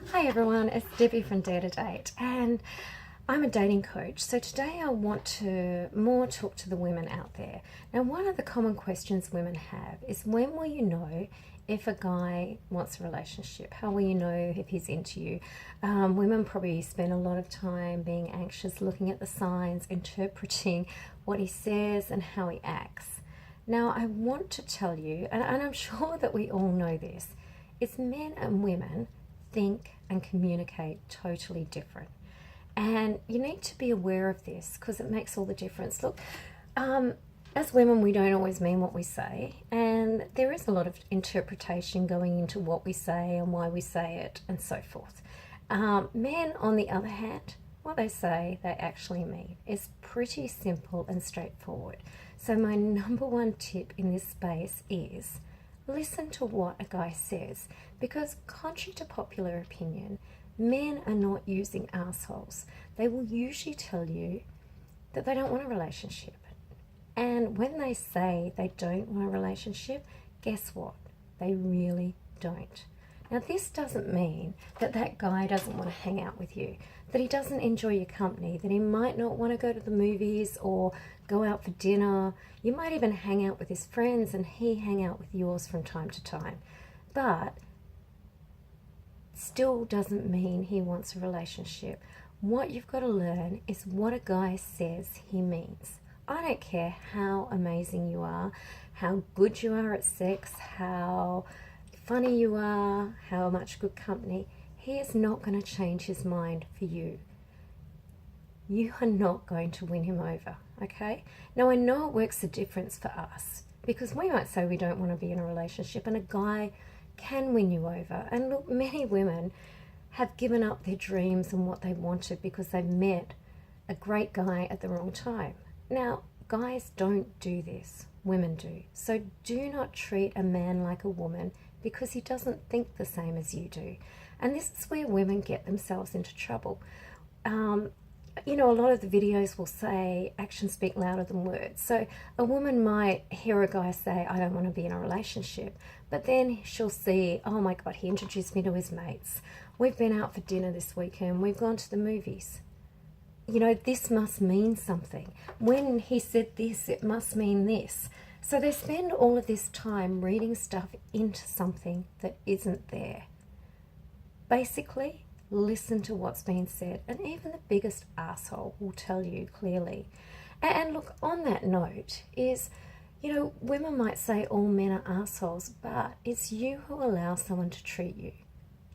Hi everyone, it's Debbie from Dare to Date, and I'm a dating coach. So today I want to more talk to the women out there. Now, one of the common questions women have is, when will you know if a guy wants a relationship? How will you know if he's into you? Women probably spend a lot of time being anxious, looking at the signs, interpreting what he says and how he acts. Now, I want to tell you, and I'm sure that we all know this, is men and women think and communicate totally different. And you need to be aware of this because it makes all the difference. Look, as women, we don't always mean what we say, and there is a lot of interpretation going into what we say and why we say it and so forth. Men, on the other hand, what they say, they actually mean. It's pretty simple and straightforward. So my number one tip in this space is listen to what a guy says, because contrary to popular opinion, men are not using assholes. They will usually tell you that they don't want a relationship. And when they say they don't want a relationship, guess what? They really don't. Now, this doesn't mean that that guy doesn't want to hang out with you, that he doesn't enjoy your company, that he might not want to go to the movies or go out for dinner. You might even hang out with his friends and he hang out with yours from time to time. But still doesn't mean he wants a relationship. What you've got to learn is what a guy says he means. I don't care how amazing you are, how good you are at sex, how funny you are, how much good company. He is not going to change his mind for you. You are not going to win him over, okay? Now, I know it works a difference for us, because we might say we don't want to be in a relationship and a guy can win you over. And look, many women have given up their dreams and what they wanted because they've met a great guy at the wrong time. Now, guys don't do this, women do. So do not treat a man like a woman because he doesn't think the same as you do. And this is where women get themselves into trouble. You know, a lot of the videos will say actions speak louder than words. So a woman might hear a guy say, I don't want to be in a relationship, but then she'll see, oh my God, he introduced me to his mates. We've been out for dinner this weekend. We've gone to the movies. You know, this must mean something. When he said this, it must mean this. So they spend all of this time reading stuff into something that isn't there. Basically, listen to what's being said, and even the biggest asshole will tell you clearly. And look, on that note is, you know, women might say all men are assholes, but it's you who allow someone to treat you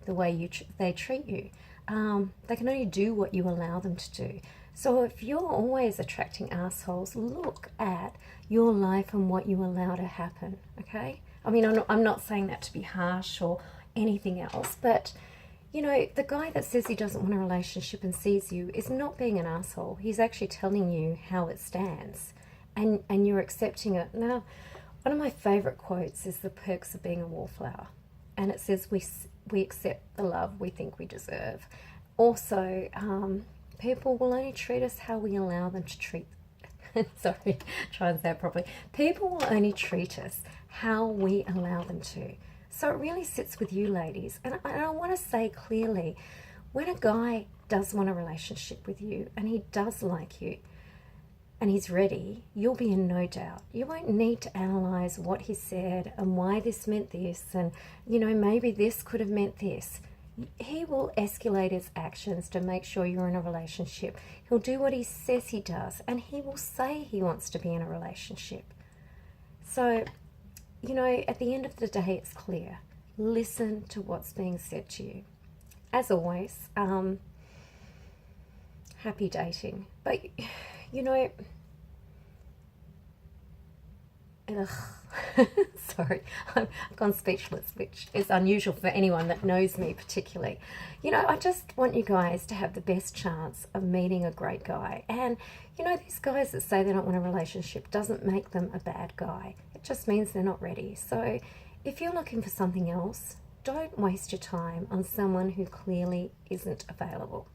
the way they treat you. They can only do what you allow them to do. So if you're always attracting assholes, look at your life and what you allow to happen, okay? I mean, I'm not saying that to be harsh or anything else, but you know, the guy that says he doesn't want a relationship and sees you is not being an asshole. He's actually telling you how it stands, and you're accepting it. Now, one of my favorite quotes is the perks of being a wallflower, and it says we accept the love we think we deserve. Also, people will only treat us how we allow them to treat sorry, try and say it properly. People will only treat us how we allow them to. So it really sits with you, ladies. And I want to say clearly, when a guy does want a relationship with you and he does like you and he's ready, you'll be in no doubt. You won't need to analyze what he said and why this meant this, and, you know, maybe this could have meant this. He will escalate his actions to make sure you're in a relationship. He'll do what he says he does, and he will say he wants to be in a relationship. So, you know, at the end of the day, it's clear. Listen to what's being said to you. As always, happy dating. But, you know, sorry, I've gone speechless, which is unusual for anyone that knows me particularly. You know, I just want you guys to have the best chance of meeting a great guy. And, you know, these guys that say they don't want a relationship doesn't make them a bad guy. It just means they're not ready. So if you're looking for something else, don't waste your time on someone who clearly isn't available.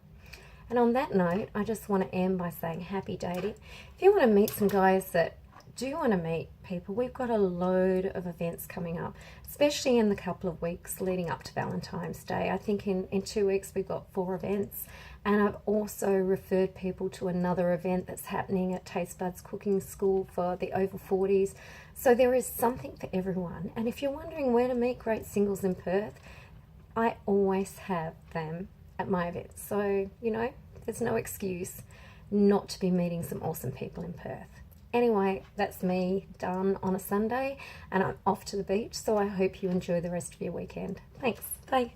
And on that note, I just want to end by saying happy dating. If you want to meet some guys that do want to meet people, we've got a load of events coming up, especially in the couple of weeks leading up to Valentine's Day. I think in 2 weeks we've got 4 events, and I've also referred people to another event that's happening at Taste Buds Cooking School for the over 40s. So there is something for everyone. And if you're wondering where to meet great singles in Perth, I always have them at my events. So, you know, there's no excuse not to be meeting some awesome people in Perth. Anyway, that's me done on a Sunday, and I'm off to the beach, so I hope you enjoy the rest of your weekend. Thanks. Bye.